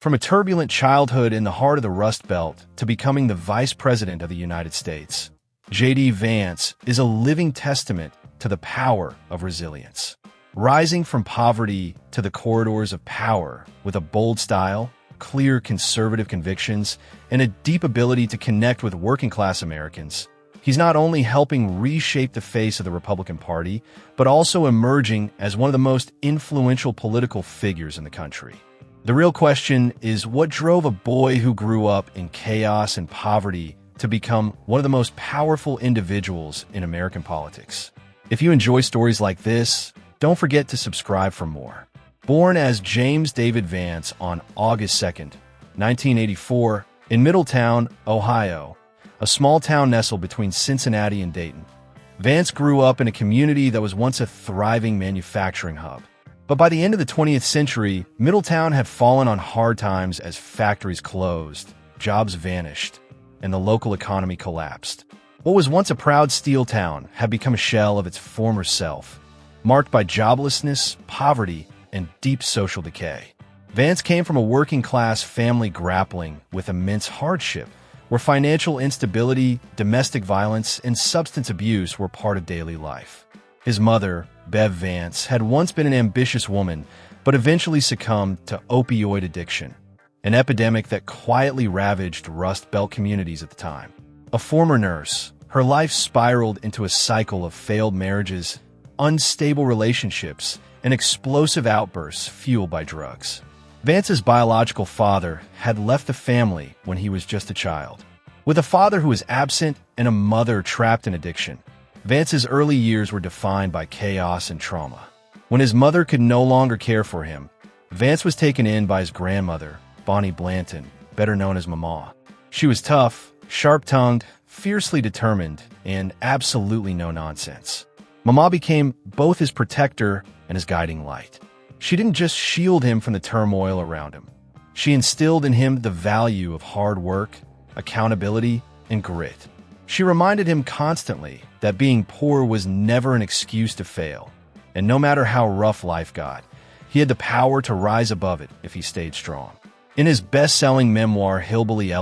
From a turbulent childhood in the heart of the Rust Belt to becoming the Vice President of the United States, JD Vance is a living testament to the power of resilience. Rising from poverty to the corridors of power with a bold style, clear conservative convictions, and a deep ability to connect with working-class Americans, he's not only helping reshape the face of the Republican Party, but also emerging as one of the most influential political figures in the country. The real question is, what drove a boy who grew up in chaos and poverty to become one of the most powerful individuals in American politics? If you enjoy stories like this, don't forget to subscribe for more. Born as James David Vance on August 2nd, 1984, in Middletown, Ohio, a small town nestled between Cincinnati and Dayton, Vance grew up in a community that was once a thriving manufacturing hub. But by the end of the 20th century, Middletown had fallen on hard times as factories closed, jobs vanished, and the local economy collapsed. What was once a proud steel town had become a shell of its former self, marked by joblessness, poverty, and deep social decay. Vance came from a working-class family grappling with immense hardship, where financial instability, domestic violence, and substance abuse were part of daily life. His mother, Bev Vance, had once been an ambitious woman, but eventually succumbed to opioid addiction, an epidemic that quietly ravaged Rust Belt communities at the time. A former nurse, her life spiraled into a cycle of failed marriages, unstable relationships, and explosive outbursts fueled by drugs. Vance's biological father had left the family when he was just a child. With a father who was absent and a mother trapped in addiction, Vance's early years were defined by chaos and trauma. When his mother could no longer care for him, Vance was taken in by his grandmother, Bonnie Blanton, better known as Mama. She was tough, sharp-tongued, fiercely determined, and absolutely no-nonsense. Mama became both his protector and his guiding light. She didn't just shield him from the turmoil around him. She instilled in him the value of hard work, accountability, and grit. She reminded him constantly that being poor was never an excuse to fail, and no matter how rough life got, he had the power to rise above it if he stayed strong. In his best-selling memoir, Hillbilly,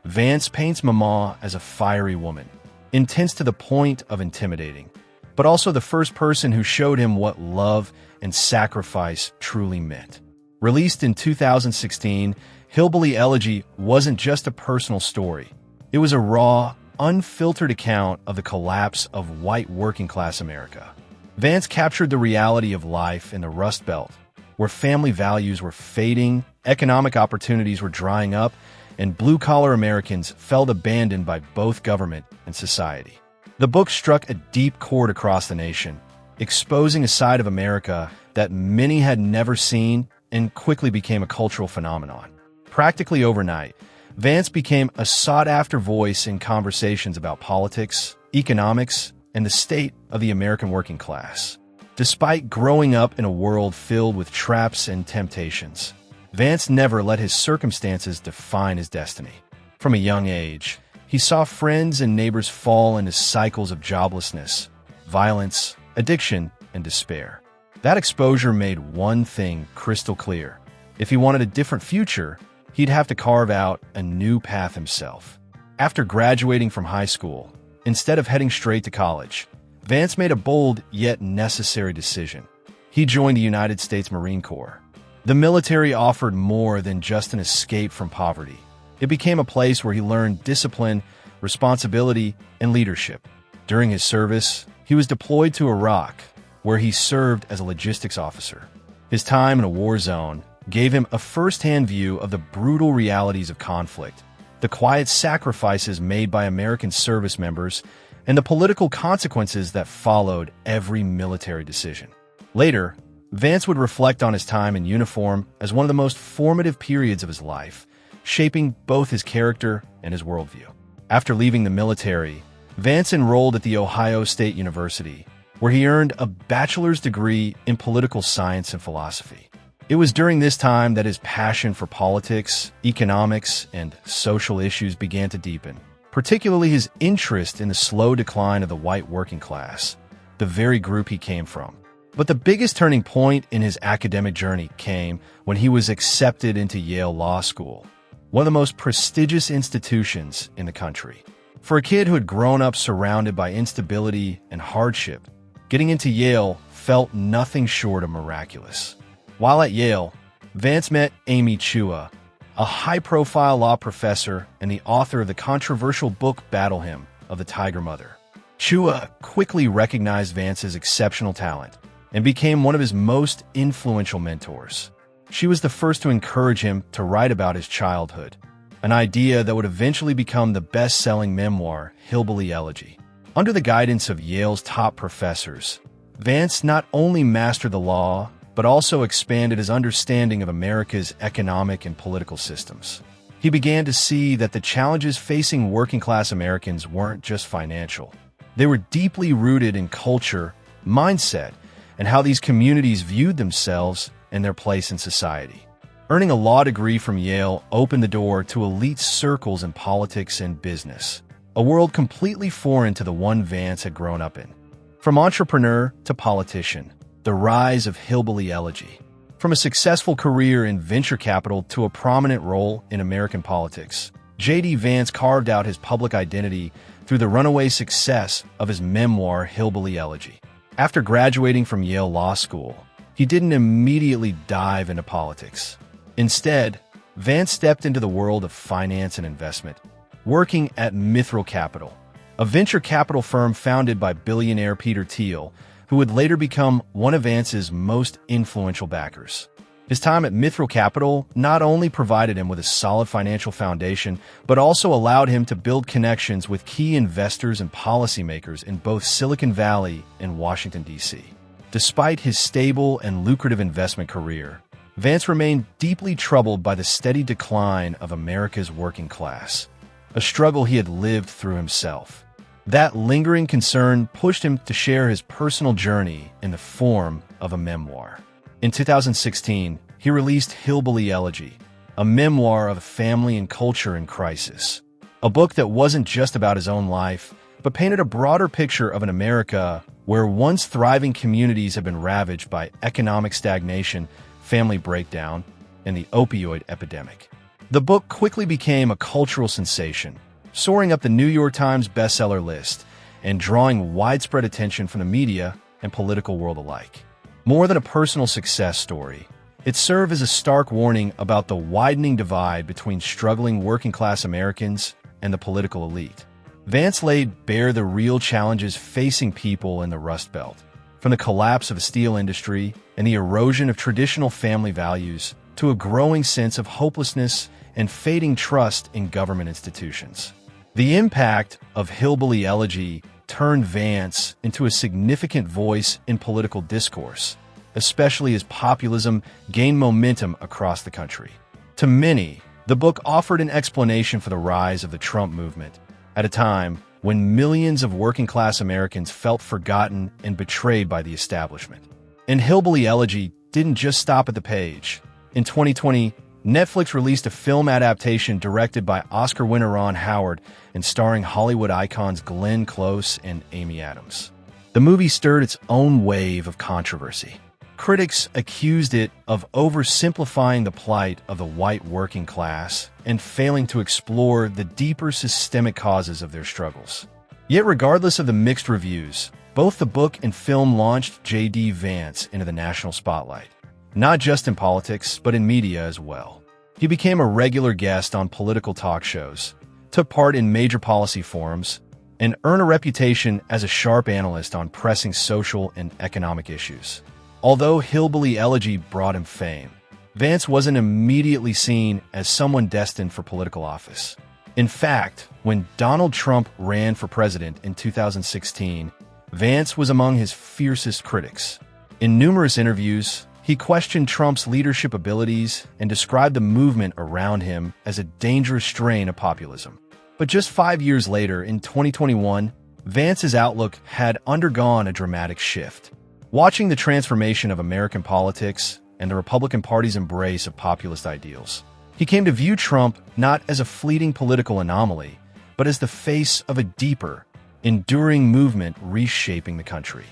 Vance paints Mama as a fiery woman, intense to the point of intimidating, but also the first person who showed him what love and sacrifice truly meant. Released in 2016, Hillbilly wasn't just a personal story. It was a raw, unfiltered account of the collapse of white working-class America. Vance captured the reality of life in the Rust Belt, where family values were fading, economic opportunities were drying up, and blue-collar Americans felt abandoned by both government and society. The book struck a deep chord across the nation, exposing a side of America that many had never seen and quickly became a cultural phenomenon. Practically overnight, Vance became a sought-after voice in conversations about politics, economics, and the state of the American working class. Despite growing up in a world filled with traps and temptations, Vance never let his circumstances define his destiny. From a young age, he saw friends and neighbors fall into cycles of joblessness, violence, addiction, and despair. That exposure made one thing crystal clear. If he wanted a different future, he'd have to carve out a new path himself. After graduating from high school, instead of heading straight to college, Vance made a bold yet necessary decision. He joined the United States Marine Corps. The military offered more than just an escape from poverty. It became a place where he learned discipline, responsibility, and leadership. During his service, he was deployed to Iraq, where he served as a logistics officer. His time in a war zone gave him a first-hand view of the brutal realities of conflict, the quiet sacrifices made by American service members, and the political consequences that followed every military decision. Later, Vance would reflect on his time in uniform as one of the most formative periods of his life, shaping both his character and his worldview. After leaving the military, Vance enrolled at The Ohio State University, where he earned a bachelor's degree in political science and philosophy. It was during this time that his passion for politics, economics, and social issues began to deepen, particularly his interest in the slow decline of the white working class, the very group he came from. But the biggest turning point in his academic journey came when he was accepted into Yale Law School, one of the most prestigious institutions in the country. For a kid who had grown up surrounded by instability and hardship, getting into Yale felt nothing short of miraculous. While at Yale, Vance met Amy Chua, a high-profile law professor and the author of the controversial book Battle Hymn of the Tiger Mother. Chua quickly recognized Vance's exceptional talent and became one of his most influential mentors. She was the first to encourage him to write about his childhood, an idea that would eventually become the best-selling memoir, Hillbilly Elegy. Under the guidance of Yale's top professors, Vance not only mastered the law, but also expanded his understanding of America's economic and political systems. He began to see that the challenges facing working-class Americans weren't just financial. They were deeply rooted in culture, mindset, and how these communities viewed themselves and their place in society. Earning a law degree from Yale opened the door to elite circles in politics and business, a world completely foreign to the one Vance had grown up in. From entrepreneur to politician, the rise of Hillbilly Elegy. From a successful career in venture capital to a prominent role in American politics, JD Vance carved out his public identity through the runaway success of his memoir, Hillbilly Elegy. After graduating from Yale Law School, he didn't immediately dive into politics. Instead, Vance stepped into the world of finance and investment, working at Mithril Capital, a venture capital firm founded by billionaire Peter Thiel, who would later become one of Vance's most influential backers. His time at Mithril Capital not only provided him with a solid financial foundation, but also allowed him to build connections with key investors and policymakers in both Silicon Valley and Washington, D.C. Despite his stable and lucrative investment career, Vance remained deeply troubled by the steady decline of America's working class, a struggle he had lived through himself. That lingering concern pushed him to share his personal journey in the form of a memoir. In 2016, he released Hillbilly Elegy, a memoir of a family and culture in crisis. A book that wasn't just about his own life, but painted a broader picture of an America where once thriving communities have been ravaged by economic stagnation, family breakdown, and the opioid epidemic. The book quickly became a cultural sensation, soaring up the New York Times bestseller list and drawing widespread attention from the media and political world alike. More than a personal success story, it served as a stark warning about the widening divide between struggling working-class Americans and the political elite. Vance laid bare the real challenges facing people in the Rust Belt, from the collapse of the steel industry and the erosion of traditional family values to a growing sense of hopelessness and fading trust in government institutions. The impact of Hillbilly Elegy turned Vance into a significant voice in political discourse, especially as populism gained momentum across the country. To many, the book offered an explanation for the rise of the Trump movement, at a time when millions of working-class Americans felt forgotten and betrayed by the establishment. And Hillbilly Elegy didn't just stop at the page. In 2020, Netflix released a film adaptation directed by Oscar winner Ron Howard and starring Hollywood icons Glenn Close and Amy Adams. The movie stirred its own wave of controversy. Critics accused it of oversimplifying the plight of the white working class and failing to explore the deeper systemic causes of their struggles. Yet regardless of the mixed reviews, both the book and film launched JD Vance into the national spotlight. Not just in politics, but in media as well. He became a regular guest on political talk shows, took part in major policy forums, and earned a reputation as a sharp analyst on pressing social and economic issues. Although Hillbilly Elegy brought him fame, Vance wasn't immediately seen as someone destined for political office. In fact, when Donald Trump ran for president in 2016, Vance was among his fiercest critics. In numerous interviews, he questioned Trump's leadership abilities and described the movement around him as a dangerous strain of populism. But just 5 years later, in 2021, Vance's outlook had undergone a dramatic shift. Watching the transformation of American politics and the Republican Party's embrace of populist ideals, he came to view Trump not as a fleeting political anomaly, but as the face of a deeper, enduring movement reshaping the country.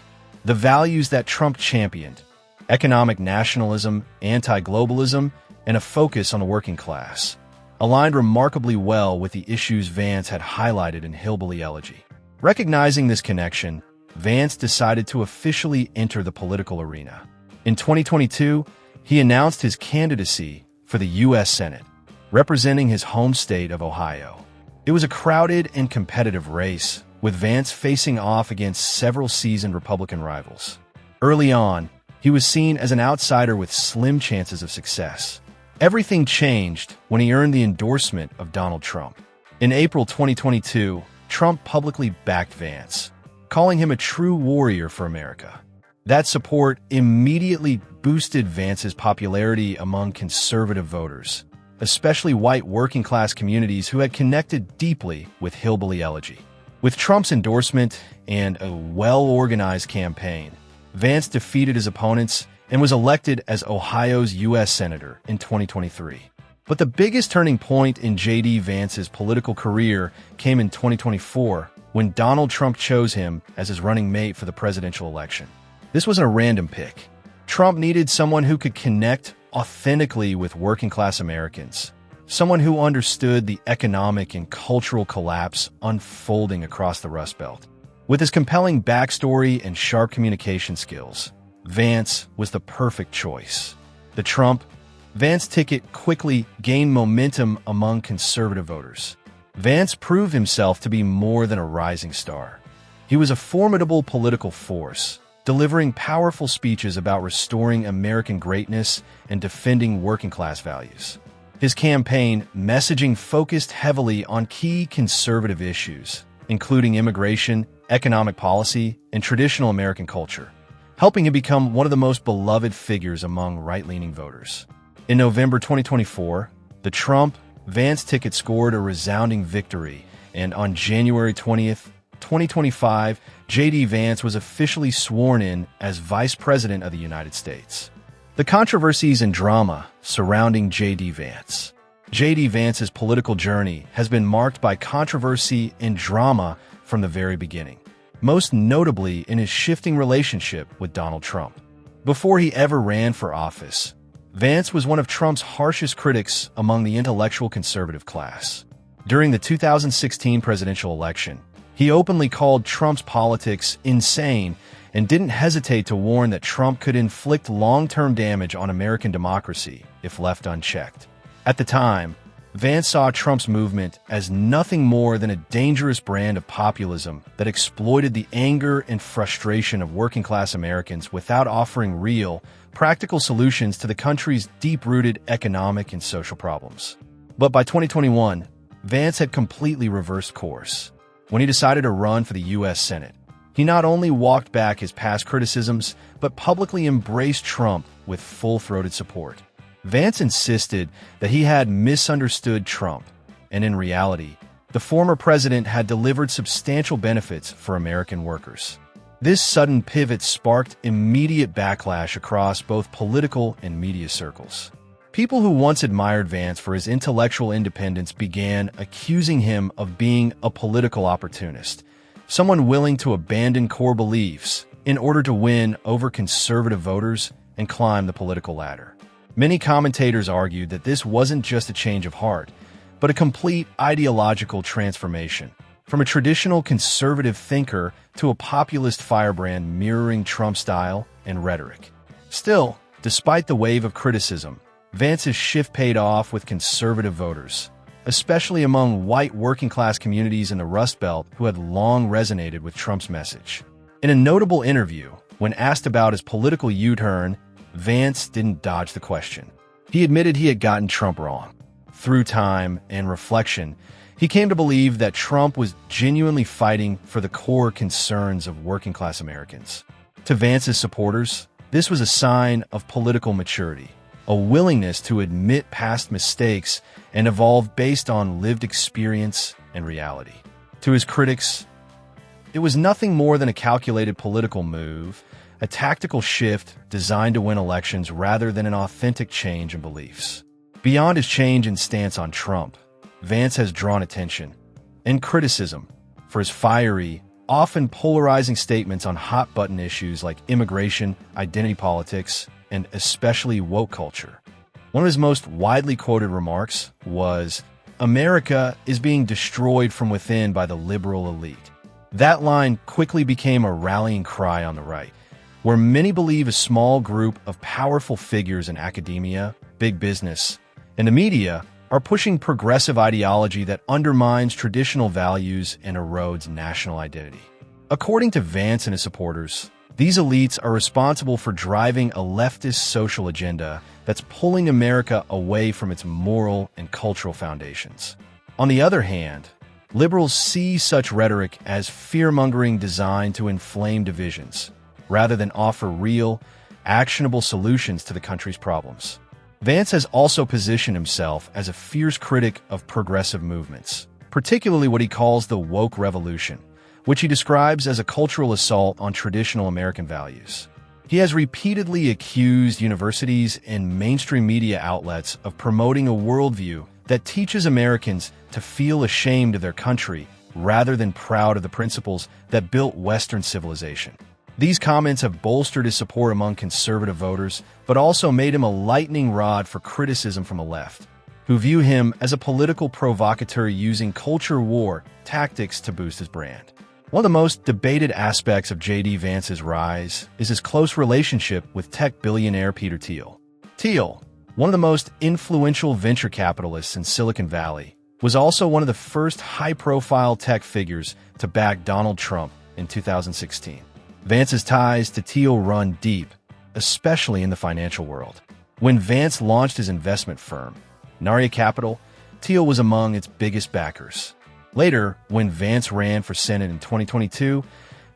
The values that Trump championed: economic nationalism, anti-globalism, and a focus on the working class, aligned remarkably well with the issues Vance had highlighted in Hillbilly Elegy. Recognizing this connection, Vance decided to officially enter the political arena. In 2022, he announced his candidacy for the U.S. Senate, representing his home state of Ohio. It was a crowded and competitive race, with Vance facing off against several seasoned Republican rivals. Early on, he was seen as an outsider with slim chances of success. Everything changed when he earned the endorsement of Donald Trump. In April 2022, Trump publicly backed Vance, calling him a true warrior for America. That support immediately boosted Vance's popularity among conservative voters, especially white working-class communities who had connected deeply with Hillbilly Elegy. With Trump's endorsement and a well-organized campaign, Vance defeated his opponents and was elected as Ohio's U.S. Senator in 2023. But the biggest turning point in JD Vance's political career came in 2024, when Donald Trump chose him as his running mate for the presidential election. This wasn't a random pick. Trump needed someone who could connect authentically with working-class Americans, someone who understood the economic and cultural collapse unfolding across the Rust Belt. With his compelling backstory and sharp communication skills, Vance was the perfect choice. The Trump-Vance ticket quickly gained momentum among conservative voters. Vance proved himself to be more than a rising star. He was a formidable political force, delivering powerful speeches about restoring American greatness and defending working-class values. His campaign messaging focused heavily on key conservative issues, including immigration, economic policy, and traditional American culture, helping him become one of the most beloved figures among right-leaning voters. In November 2024, the Trump-Vance ticket scored a resounding victory, and on January 20th, 2025, JD Vance was officially sworn in as Vice President of the United States. The controversies and drama surrounding JD Vance. JD Vance's political journey has been marked by controversy and drama from the very beginning, most notably in his shifting relationship with Donald Trump. Before he ever ran for office, Vance was one of Trump's harshest critics among the intellectual conservative class. During the 2016 presidential election, he openly called Trump's politics insane and didn't hesitate to warn that Trump could inflict long-term damage on American democracy if left unchecked. At the time, Vance saw Trump's movement as nothing more than a dangerous brand of populism that exploited the anger and frustration of working-class Americans without offering real, practical solutions to the country's deep-rooted economic and social problems. But by 2021, Vance had completely reversed course. When he decided to run for the U.S. Senate, he not only walked back his past criticisms, but publicly embraced Trump with full-throated support. Vance insisted that he had misunderstood Trump, and in reality, the former president had delivered substantial benefits for American workers. This sudden pivot sparked immediate backlash across both political and media circles. People who once admired Vance for his intellectual independence began accusing him of being a political opportunist, someone willing to abandon core beliefs in order to win over conservative voters and climb the political ladder. Many commentators argued that this wasn't just a change of heart, but a complete ideological transformation, from a traditional conservative thinker to a populist firebrand mirroring Trump's style and rhetoric. Still, despite the wave of criticism, Vance's shift paid off with conservative voters, especially among white working-class communities in the Rust Belt who had long resonated with Trump's message. In a notable interview, when asked about his political U-turn, Vance didn't dodge the question. He admitted he had gotten Trump wrong. Through time and reflection, he came to believe that Trump was genuinely fighting for the core concerns of working-class Americans. To Vance's supporters, this was a sign of political maturity, a willingness to admit past mistakes and evolve based on lived experience and reality. To his critics, it was nothing more than a calculated political move, a tactical shift designed to win elections rather than an authentic change in beliefs. Beyond his change in stance on Trump, Vance has drawn attention and criticism for his fiery, often polarizing statements on hot-button issues like immigration, identity politics, and especially woke culture. One of his most widely quoted remarks was, "America is being destroyed from within by the liberal elite." That line quickly became a rallying cry on the right, where many believe a small group of powerful figures in academia, big business, and the media are pushing progressive ideology that undermines traditional values and erodes national identity. According to Vance and his supporters, these elites are responsible for driving a leftist social agenda that's pulling America away from its moral and cultural foundations. On the other hand, liberals see such rhetoric as fear-mongering designed to inflame divisions, rather than offer real, actionable solutions to the country's problems. Vance has also positioned himself as a fierce critic of progressive movements, particularly what he calls the woke revolution, which he describes as a cultural assault on traditional American values. He has repeatedly accused universities and mainstream media outlets of promoting a worldview that teaches Americans to feel ashamed of their country rather than proud of the principles that built Western civilization. These comments have bolstered his support among conservative voters, but also made him a lightning rod for criticism from the left, who view him as a political provocateur using culture war tactics to boost his brand. One of the most debated aspects of JD Vance's rise is his close relationship with tech billionaire Peter Thiel. Thiel, one of the most influential venture capitalists in Silicon Valley, was also one of the first high-profile tech figures to back Donald Trump in 2016. Vance's ties to Thiel run deep, especially in the financial world. When Vance launched his investment firm, Naria Capital, Thiel was among its biggest backers. Later, when Vance ran for Senate in 2022,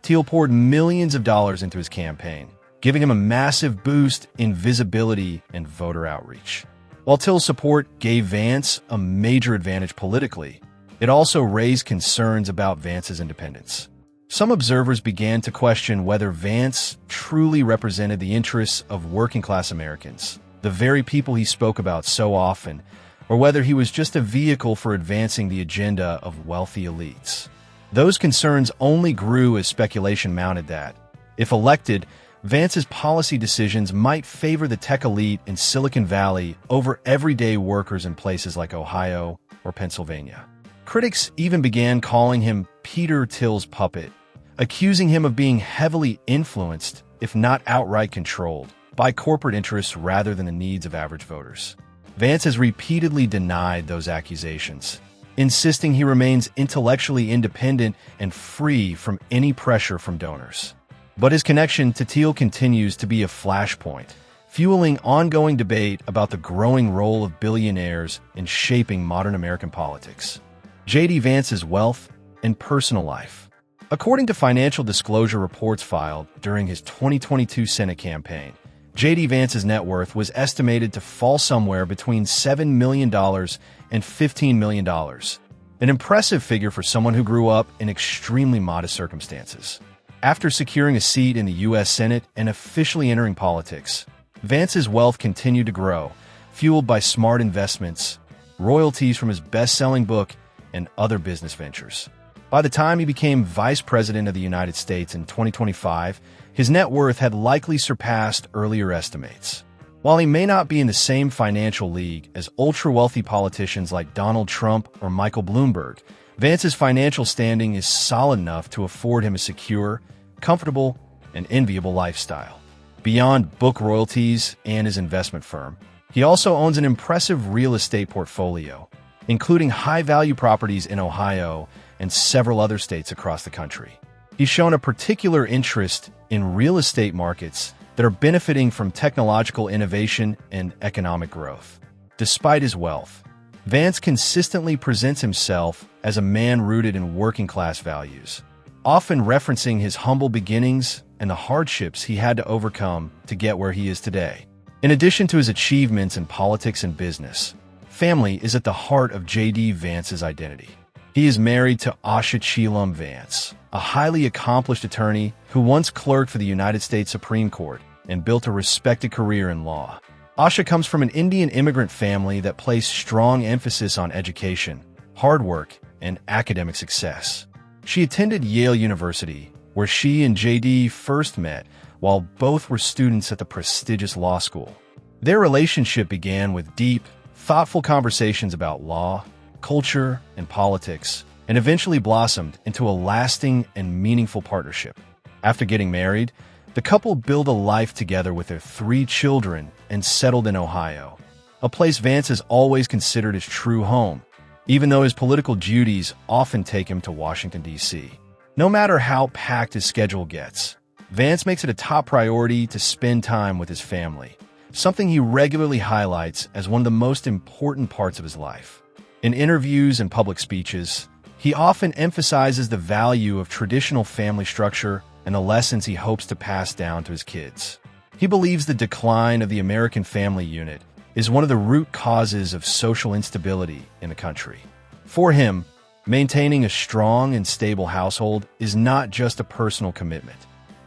Thiel poured millions of dollars into his campaign, giving him a massive boost in visibility and voter outreach. While Thiel's support gave Vance a major advantage politically, it also raised concerns about Vance's independence. Some observers began to question whether Vance truly represented the interests of working-class Americans, the very people he spoke about so often, or whether he was just a vehicle for advancing the agenda of wealthy elites. Those concerns only grew as speculation mounted that, if elected, Vance's policy decisions might favor the tech elite in Silicon Valley over everyday workers in places like Ohio or Pennsylvania. Critics even began calling him Peter Thiel's puppet, accusing him of being heavily influenced, if not outright controlled, by corporate interests rather than the needs of average voters. Vance has repeatedly denied those accusations, insisting he remains intellectually independent and free from any pressure from donors. But his connection to Thiel continues to be a flashpoint, fueling ongoing debate about the growing role of billionaires in shaping modern American politics. JD Vance's wealth and personal life. According to financial disclosure reports filed during his 2022 Senate campaign, JD Vance's net worth was estimated to fall somewhere between $7 million and $15 million, an impressive figure for someone who grew up in extremely modest circumstances. After securing a seat in the U.S. Senate and officially entering politics, Vance's wealth continued to grow, fueled by smart investments, royalties from his best-selling book, and other business ventures. By the time he became Vice President of the United States in 2025, his net worth had likely surpassed earlier estimates. While he may not be in the same financial league as ultra-wealthy politicians like Donald Trump or Michael Bloomberg, Vance's financial standing is solid enough to afford him a secure, comfortable, and enviable lifestyle. Beyond book royalties and his investment firm, he also owns an impressive real estate portfolio, including high-value properties in Ohio and several other states across the country. He's shown a particular interest in real estate markets that are benefiting from technological innovation and economic growth. Despite his wealth, Vance consistently presents himself as a man rooted in working-class values, often referencing his humble beginnings and the hardships he had to overcome to get where he is today. In addition to his achievements in politics and business, family is at the heart of JD Vance's identity. He is married to Asha Chilam Vance, a highly accomplished attorney who once clerked for the United States Supreme Court and built a respected career in law. Asha comes from an Indian immigrant family that placed strong emphasis on education, hard work, and academic success. She attended Yale University, where she and JD first met while both were students at the prestigious law school. Their relationship began with deep, thoughtful conversations about law, culture, and politics, and eventually blossomed into a lasting and meaningful partnership. After getting married, the couple built a life together with their 3 children and settled in Ohio, a place Vance has always considered his true home, even though his political duties often take him to Washington, D.C. No matter how packed his schedule gets, Vance makes it a top priority to spend time with his family, something he regularly highlights as one of the most important parts of his life. In interviews and public speeches, he often emphasizes the value of traditional family structure and the lessons he hopes to pass down to his kids. He believes the decline of the American family unit is one of the root causes of social instability in the country. For him, maintaining a strong and stable household is not just a personal commitment.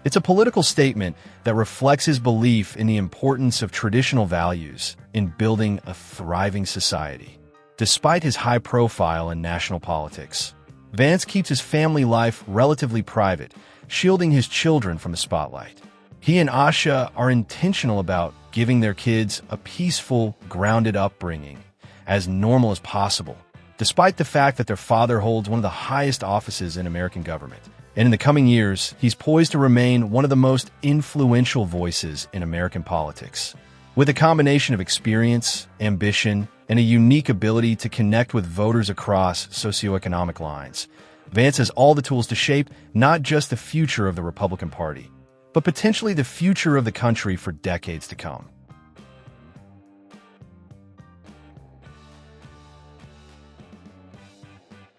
It's a political statement that reflects his belief in the importance of traditional values in building a thriving society. Despite his high profile in national politics, Vance keeps his family life relatively private, shielding his children from the spotlight. He and Asha are intentional about giving their kids a peaceful, grounded upbringing, as normal as possible, despite the fact that their father holds one of the highest offices in American government. And in the coming years, he's poised to remain one of the most influential voices in American politics. With a combination of experience, ambition, and a unique ability to connect with voters across socioeconomic lines, Vance has all the tools to shape not just the future of the Republican Party, but potentially the future of the country for decades to come.